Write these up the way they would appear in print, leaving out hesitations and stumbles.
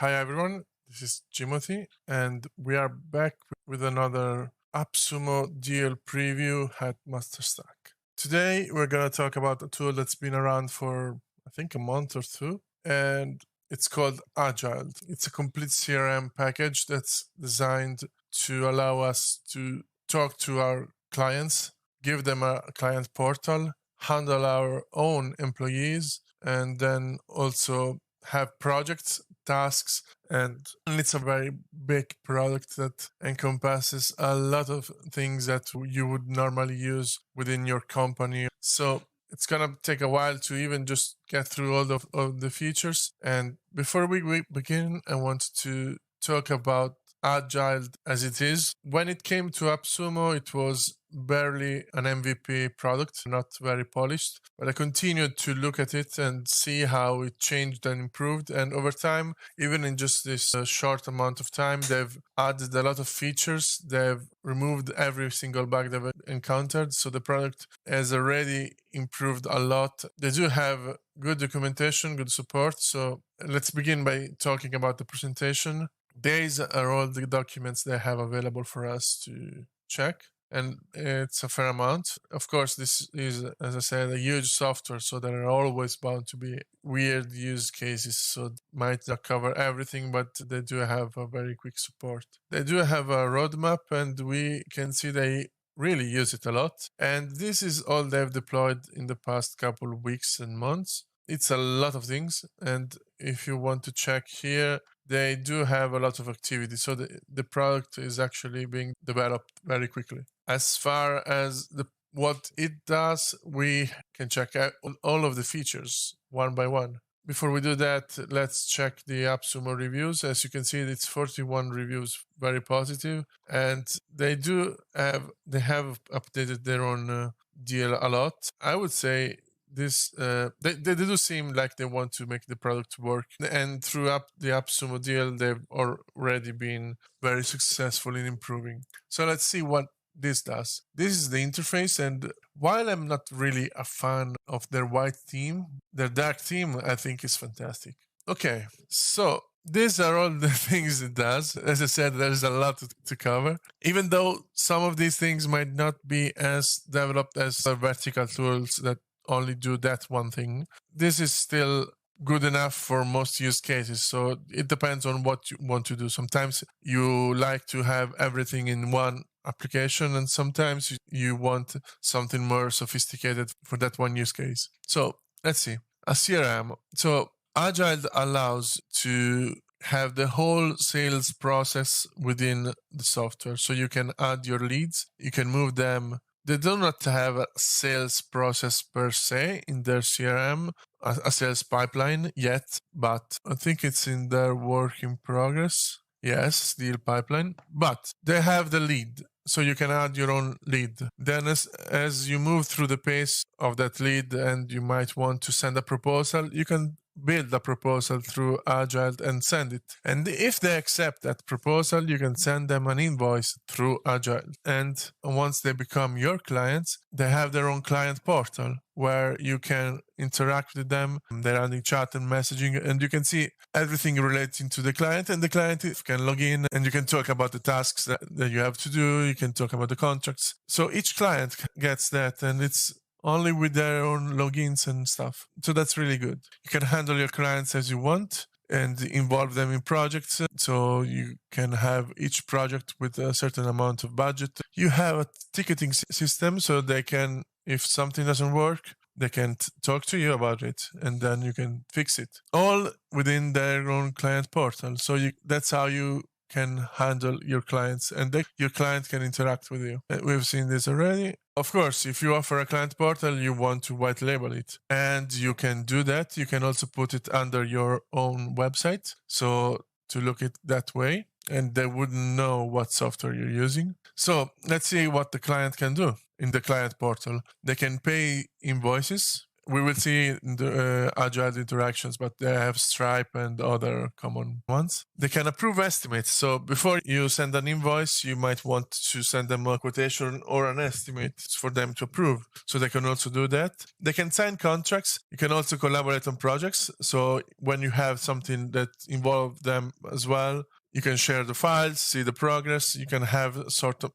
Hi everyone, this is Timothy, and we are back with another AppSumo Deal Preview at MasterStack. Today we're going to talk about a tool that's been around for, I think, a month or two, and it's called Agiled. It's a complete CRM package that's designed to allow us to talk to our clients, give them a client portal, handle our own employees, and then also have projects, tasks, and it's a very big product that encompasses a lot of things that you would normally use within your company. So it's gonna take a while to even just get through all of the features. And before we begin, I want to talk about Agiled as it is. When it came to AppSumo, it was barely an MVP product, not very polished, but I continued to look at it and see how it changed and improved. And over time, even in just this short amount of time, they've added a lot of features. They've removed every single bug they've encountered. So the product has already improved a lot. They do have good documentation, good support. So let's begin by talking about the presentation. These are all the documents they have available for us to check, and it's a fair amount. Of course, this is, as I said, a huge software, so there are always bound to be weird use cases, so it might not cover everything, but they do have a very quick support. They do have a roadmap, and we can see they really use it a lot. And this is all they've deployed in the past couple of weeks and months. It's a lot of things, and if you want to check here, they do have a lot of activity. So the product is actually being developed very quickly. As far as what it does, we can check out all of the features one by one. Before we do that, let's check the AppSumo reviews. As you can see, it's 41 reviews, very positive, and they have updated their own deal a lot. I would say this they do seem like they want to make the product work, and through the AppSumo deal, they've already been very successful in improving. So let's see what this does. This is the interface, and while I'm not really a fan of their white theme, their dark theme I think is fantastic. Okay, so these are all the things it does. As I said, there's a lot to cover. Even though some of these things might not be as developed as the vertical tools that only do that one thing, this is still good enough for most use cases. So it depends on what you want to do. Sometimes you like to have everything in one application, and sometimes you want something more sophisticated for that one use case. So let's see. A CRM. So Agile allows to have the whole sales process within the software. So you can add your leads, you can move them. They do not have a sales process per se in their CRM, a sales pipeline yet, but I think it's in their work in progress. Yes, deal pipeline, but they have the lead. So you can add your own lead. Then as you move through the pace of that lead and you might want to send a proposal, you can build a proposal through Agile and send it. And if they accept that proposal, you can send them an invoice through Agile. And once they become your clients, they have their own client portal where you can interact with them. They're adding chat and messaging, and you can see everything relating to the client, and the client can log in and you can talk about the tasks that you have to do. You can talk about the contracts. So each client gets that, and it's only with their own logins and stuff. So that's really good. You can handle your clients as you want and involve them in projects. So you can have each project with a certain amount of budget. You have a ticketing system, so they can, if something doesn't work, they can talk to you about it, and then you can fix it. All within their own client portal. So that's how you can handle your clients, and your client can interact with you. We've seen this already. Of course, if you offer a client portal, you want to white label it, and you can do that. You can also put it under your own website, so to look it that way, and they wouldn't know what software you're using. So let's see what the client can do in the client portal. They can pay invoices we will see the Agile interactions, but they have Stripe and other common ones. They can approve estimates. So before you send an invoice, you might want to send them a quotation or an estimate for them to approve. So they can also do that. They can sign contracts. You can also collaborate on projects. So when you have something that involves them as well, you can share the files, see the progress. You can have sort of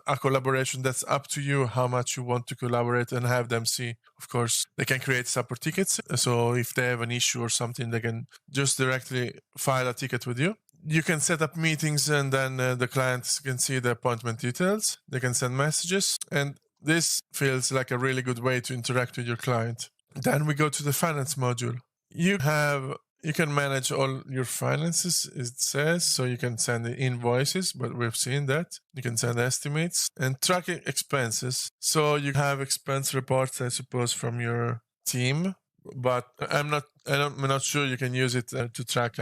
a collaboration that's up to you how much you want to collaborate and have them see. Of course, they can create support tickets. So if they have an issue or something, they can just directly file a ticket with you. You can set up meetings and then the clients can see the appointment details. They can send messages. And this feels like a really good way to interact with your client. Then we go to the finance module. You can manage all your finances, it says, so you can send the invoices, but we've seen that. You can send estimates and track expenses. So you have expense reports, I suppose, from your team, but I'm not sure you can use it to track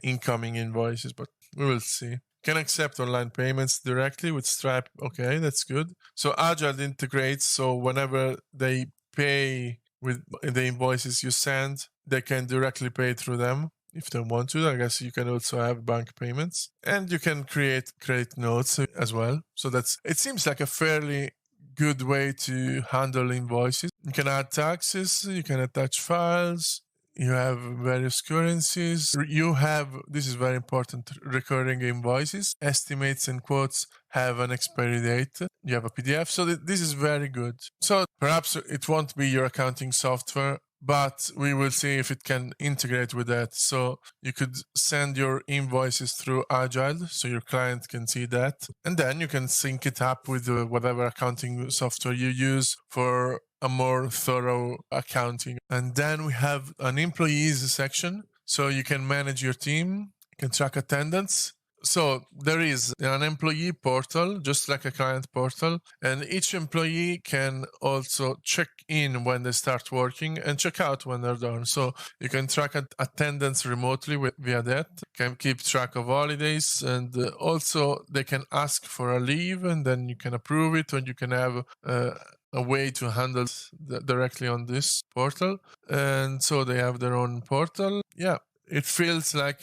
incoming invoices, but we will see. Can accept online payments directly with Stripe. Okay, that's good. So Agile integrates, so whenever they pay with the invoices you send, they can directly pay through them if they want to. I guess you can also have bank payments, and you can create credit notes as well. So it seems like a fairly good way to handle invoices. You can add taxes, you can attach files, you have various currencies. You have, this is very important, recurring invoices. Estimates and quotes have an expiry date. You have a PDF. So this is very good. So perhaps it won't be your accounting software, but we will see if it can integrate with that. So you could send your invoices through Agile so your client can see that. And then you can sync it up with whatever accounting software you use for a more thorough accounting. And then we have an employees section. So you can manage your team, you can track attendance. So there is an employee portal, just like a client portal, and each employee can also check in when they start working and check out when they're done. So you can track attendance remotely via that, can keep track of holidays, and also they can ask for a leave and then you can approve it, and you can have a way to handle directly on this portal. And so they have their own portal. Yeah, it feels like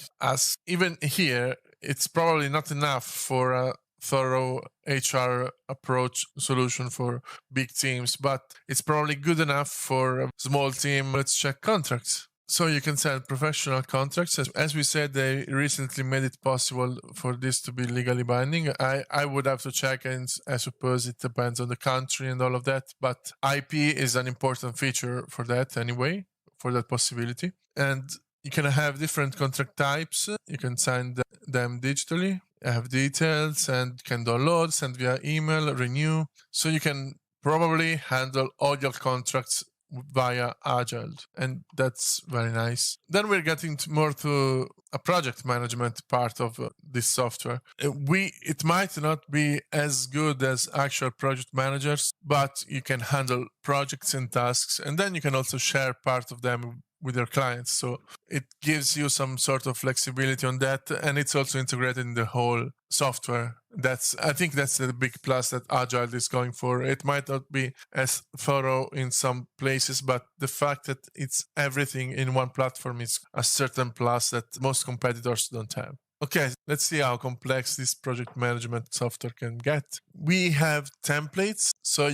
even here, it's probably not enough for a thorough HR approach solution for big teams, but it's probably good enough for a small team. Let's check contracts. So you can send professional contracts. As we said, they recently made it possible for this to be legally binding. I would have to check, and I suppose it depends on the country and all of that, but IP is an important feature for that anyway, for that possibility. And you can have different contract types. You can sign them digitally, have details, and can download, send via email, renew. So you can probably handle all your contracts via Agile, and that's very nice. Then we're getting more to a project management part of this software. It might not be as good as actual project managers, but you can handle projects and tasks, and then you can also share part of them with your clients. So it gives you some sort of flexibility on that, and it's also integrated in the whole software. I think that's the big plus that Agile is going for. It might not be as thorough in some places, but the fact that it's everything in one platform is a certain plus that most competitors don't have. Okay, let's see how complex this project management software can get. We have templates, so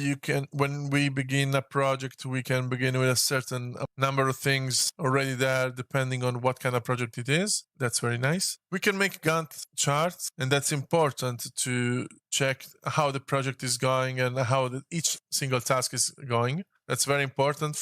when we begin a project, we can begin with a certain number of things already there, depending on what kind of project it is. That's very nice. We can make Gantt charts, and that's important to check how the project is going and how each single task is going. That's very important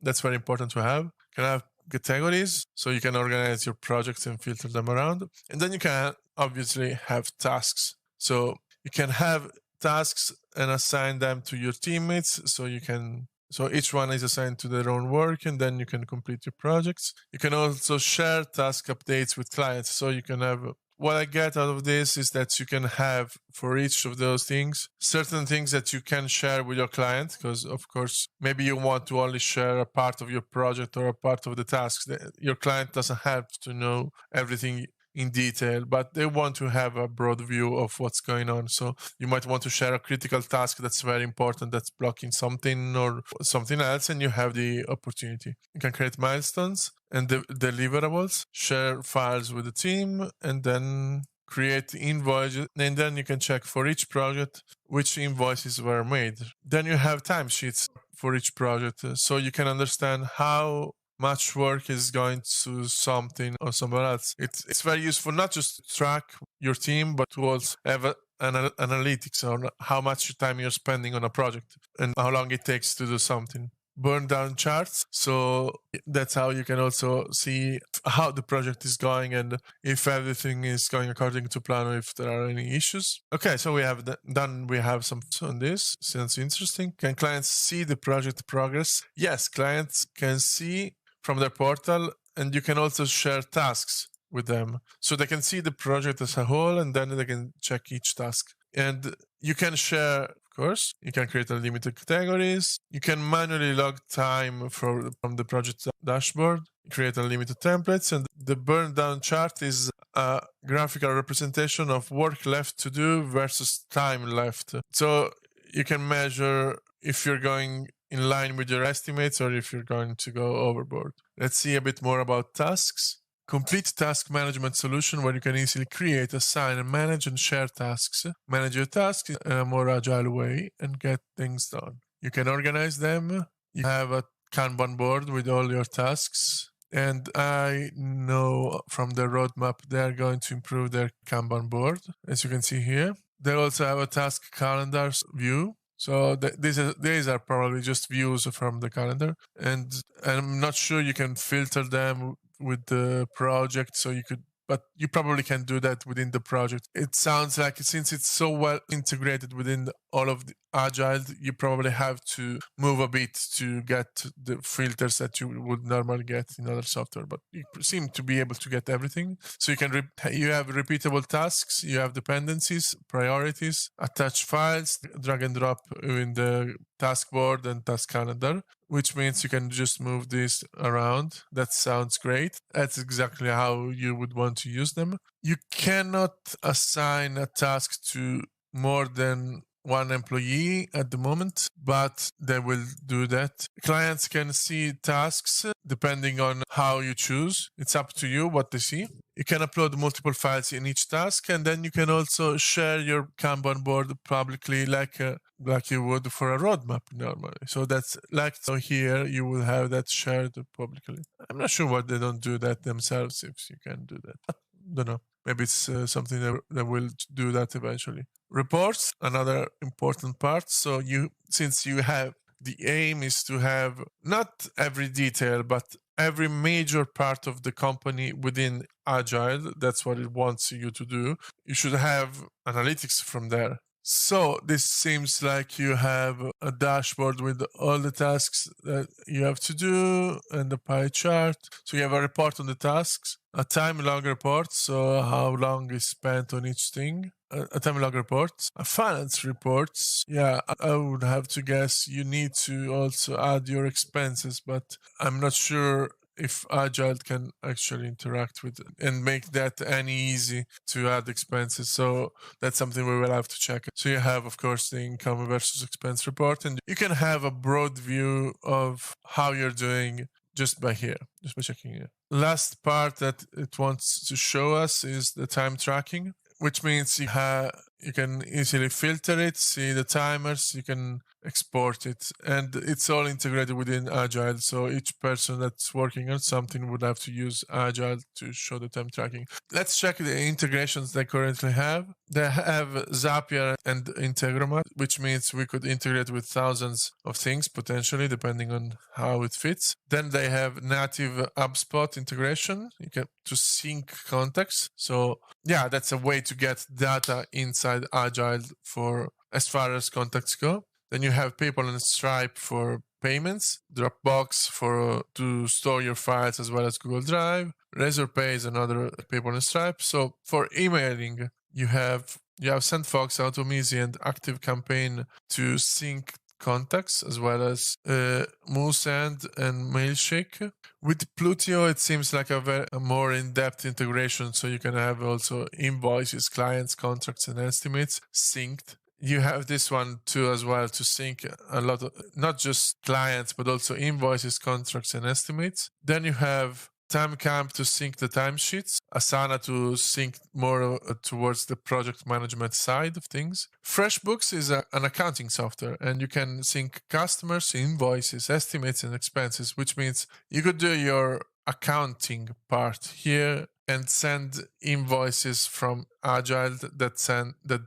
that's very important to have. Can have categories, so you can organize your projects and filter them around. And then you can obviously have tasks. So you can have tasks and assign them to your teammates. So each one is assigned to their own work, and then you can complete your projects. You can also share task updates with clients. So you can have, what I get out of this is that you can have for each of those things, certain things that you can share with your client, because of course, maybe you want to only share a part of your project or a part of the tasks. Your client doesn't have to know everything in detail, but they want to have a broad view of what's going on. So you might want to share a critical task that's very important, that's blocking something or something else, and you have the opportunity. You can create milestones and deliverables, share files with the team, and then create invoices, and then you can check for each project which invoices were made. Then you have timesheets for each project, so you can understand how much work is going to something or somewhere else. It's very useful not just to track your team, but to also have analytics on how much time you're spending on a project and how long it takes to do something. Burn down charts, so that's how you can also see how the project is going and if everything is going according to plan or if there are any issues. Okay, so we have done. We have some on this. Sounds interesting. Can clients see the project progress? Yes, clients can see from their portal, and you can also share tasks with them, so they can see the project as a whole, and then they can check each task. And you can share. Of course, you can create unlimited categories. You can manually log time from the project dashboard, create unlimited templates, and the burn down chart is a graphical representation of work left to do versus time left. So you can measure if you're going in line with your estimates or if you're going to go overboard. Let's see a bit more about tasks. Complete task management solution where you can easily create, assign, and manage and share tasks. Manage your tasks in a more agile way and get things done. You can organize them. You have a Kanban board with all your tasks. And I know from the roadmap they're going to improve their Kanban board, as you can see here. They also have a task calendar view. So these are probably just views from the calendar. And I'm not sure you can filter them with the project, so you could, but you probably can do that within the project. It sounds like since it's so well integrated within all of the Agile, you probably have to move a bit to get the filters that you would normally get in other software, but you seem to be able to get everything. So you can you have repeatable tasks, you have dependencies, priorities, attach files, drag and drop in the task board and task calendar, which means you can just move this around. That sounds great. That's exactly how you would want to use them. You cannot assign a task to more than one employee at the moment, but they will do that. Clients can see tasks depending on how you choose. It's up to you what they see. You can upload multiple files in each task, and then you can also share your Kanban board publicly like you would for a roadmap normally. So that's like, so here you will have that shared publicly. I'm not sure why they don't do that themselves if you can do that. Don't know. Maybe it's something that will do that eventually. Reports, another important part. So since you have, the aim is to have not every detail, but every major part of the company within Agile. That's what it wants you to do. You should have analytics from there. So this seems like you have a dashboard with all the tasks that you have to do and the pie chart. So you have a report on the tasks, a time log report, so how long is spent on each thing, a time log report, a finance report. Yeah, I would have to guess you need to also add your expenses, but I'm not sure if Agile can actually interact with it and make that any easy to add expenses. So that's something we will have to check. So you have, of course, the income versus expense report, and you can have a broad view of how you're doing just by checking here. Last part that it wants to show us is the time tracking, which means you can easily filter it, see the timers, you can export it, and it's all integrated within Agile. So each person that's working on something would have to use Agile to show the time tracking. Let's check the integrations they currently have. They have Zapier and Integromat, which means we could integrate with thousands of things potentially, depending on how it fits. Then they have native HubSpot integration. You can to sync contacts. So yeah, that's a way to get data inside Agile for as far as contacts go. Then you have PayPal and Stripe for payments, Dropbox to store your files as well as Google Drive, Razorpay is another PayPal and Stripe. So for emailing, you have SendFox, Automizi, and ActiveCampaign to sync contacts, as well as Moosend and Mailshake. With Plutio, it seems like a more in-depth integration, so you can have also invoices, clients, contracts, and estimates synced. You have this one too as well to sync a lot of, not just clients, but also invoices, contracts, and estimates. Then you have TimeCamp to sync the timesheets, Asana to sync more towards the project management side of things. FreshBooks is an accounting software, and you can sync customers, invoices, estimates, and expenses, which means you could do your accounting part here and send invoices from Agiled that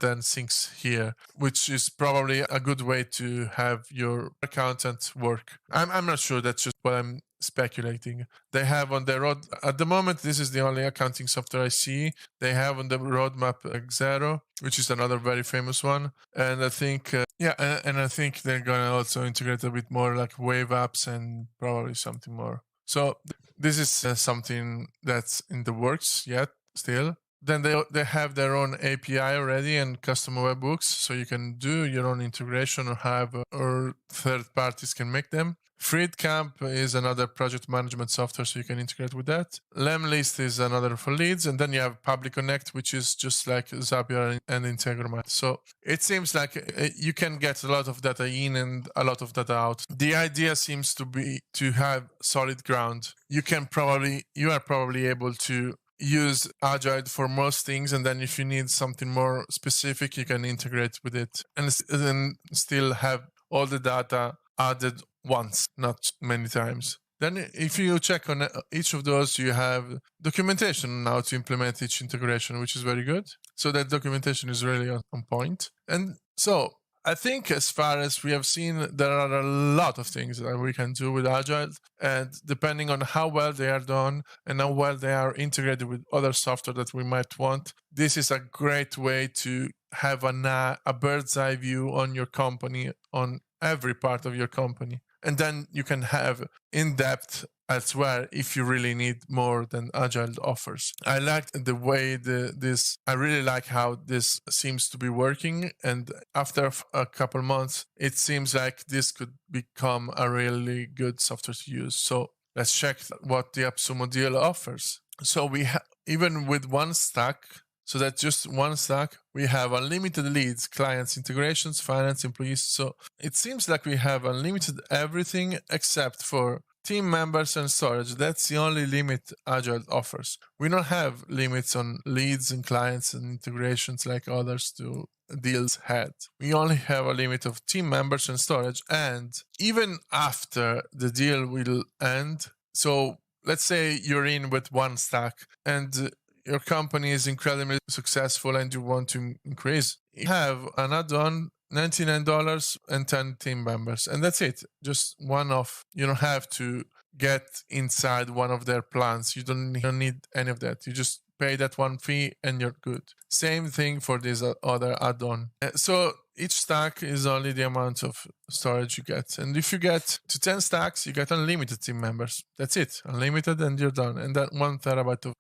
then syncs here, which is probably a good way to have your accountant work. I'm not sure, that's just what I'm speculating. They have on their road at the moment, this is the only accounting software I see. They have on the roadmap Xero, which is another very famous one, and I think and I think they're gonna also integrate a bit more like Wave apps and probably something more. So this is something that's in the works yet still. Then they have their own API already and custom webhooks, so you can do your own integration or third parties can make them. FreedCamp is another project management software, so you can integrate with that. Lemlist is another for leads, and then you have Public Connect, which is just like Zapier and Integromat. So it seems like you can get a lot of data in and a lot of data out. The idea seems to be to have solid ground. You are probably able to use Agile for most things, and then if you need something more specific, you can integrate with it and still have all the data added once, not many times. Then if you check on each of those, you have documentation now to implement each integration, which is very good. So that documentation is really on point. And so I think as far as we have seen, there are a lot of things that we can do with Agile, and depending on how well they are done and how well they are integrated with other software that we might want, this is a great way to have a bird's eye view on your company, on every part of your company. And then you can have in-depth elsewhere if you really need more than Agile offers. I like the way I really like how this seems to be working. And after a couple months, it seems like this could become a really good software to use. So let's check what the AppSumo Deal offers. So we even with one stack, so that's just one stack, we have unlimited leads, clients, integrations, finance, employees. So it seems like we have unlimited everything except for team members and storage. That's the only limit Agile offers. We don't have limits on leads and clients and integrations like others deals had. We only have a limit of team members and storage. And even after the deal will end, so let's say you're in with one stack and your company is incredibly successful and you want to increase, you have an add-on, $99 and 10 team members. And that's it. Just one off. You don't have to get inside one of their plans. You don't need any of that. You just pay that one fee and you're good. Same thing for this other add-on. So each stack is only the amount of storage you get. And if you get to 10 stacks, you get unlimited team members. That's it. Unlimited and you're done. And that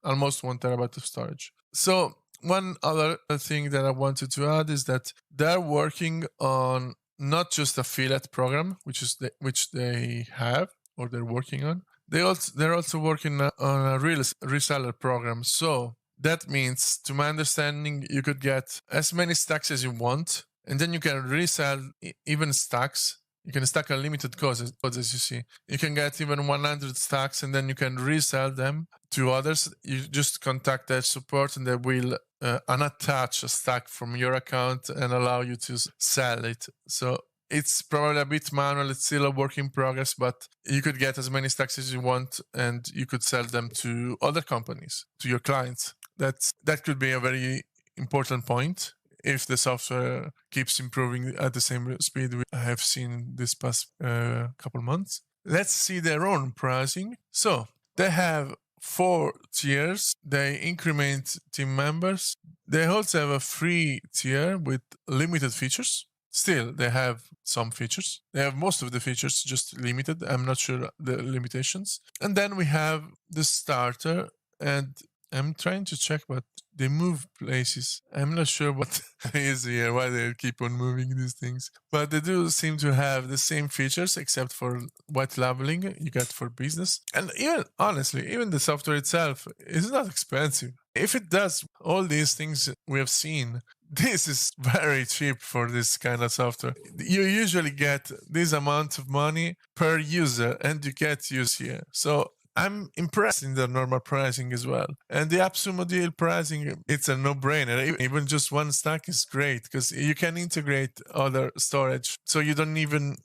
almost 1 terabyte of storage. So one other thing that I wanted to add is that they're working on not just affiliate program, which they have or they're working on. They're also working on a reseller program. So that means, to my understanding, you could get as many stacks as you want, and then you can resell even stacks. You can stack unlimited codes, as you see. You can get even 100 stacks, and then you can resell them to others. You just contact their support, and they will unattach a stack from your account and allow you to sell it. So it's probably a bit manual. It's still a work in progress, but you could get as many stacks as you want, and you could sell them to other companies, to your clients. That could be a very important point if the software keeps improving at the same speed we have seen this past couple months. Let's see their own pricing. So they have 4 tiers. They increment team members. They also have a free tier with limited features. Still, they have some features. They have most of the features, just limited. I'm not sure the limitations. And then we have the starter, and I'm trying to check, but they move places. I'm not sure what is here, why they keep on moving these things. But they do seem to have the same features, except for white labeling you get for business. And even, honestly, even the software itself is not expensive. If it does all these things we have seen, this is very cheap for this kind of software. You usually get this amount of money per user, and you get use here. So I'm impressed in the normal pricing as well. And the AppSumo Deal Pricing, it's a no-brainer. Even just one stack is great because you can integrate other storage. So you don't even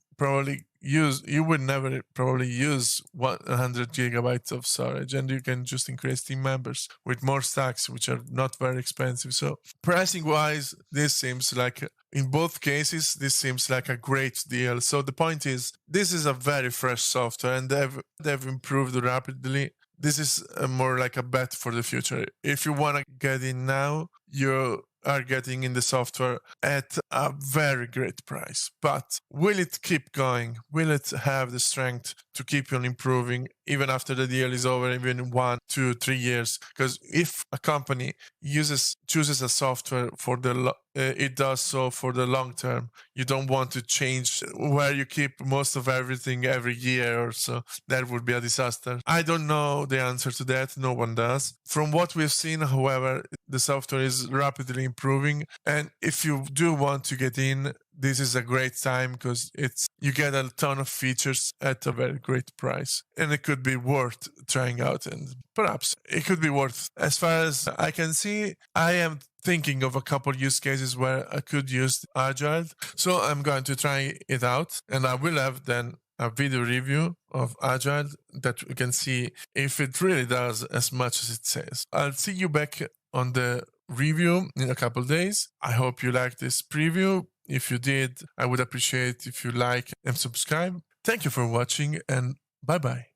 you would never probably use 100 gigabytes of storage, and you can just increase team members with more stacks, which are not very expensive. So pricing wise, this seems like, in both cases, this seems like a great deal. So the point is, this is a very fresh software, and they've improved rapidly. This is more like a bet for the future. If you want to get in now, you are getting in the software at a very great price. But will it keep going? Will it have the strength to keep on improving even after the deal is over, even 1, 2, 3 years? Because if a company chooses a software for it does so for the long term. You don't want to change where you keep most of everything every year or so. That would be a disaster. I don't know the answer to that. No one does. From what we've seen, however, the software is rapidly improving. And if you do want to get in, this is a great time because you get a ton of features at a very great price, and it could be worth trying out, and perhaps it could be worth. As far as I can see, I am thinking of a couple use cases where I could use Agile, so I'm going to try it out, and I will have then a video review of Agile that we can see if it really does as much as it says. I'll see you back on the review in a couple days. I hope you liked this preview. If you did, I would appreciate if you like and subscribe. Thank you for watching, and bye-bye.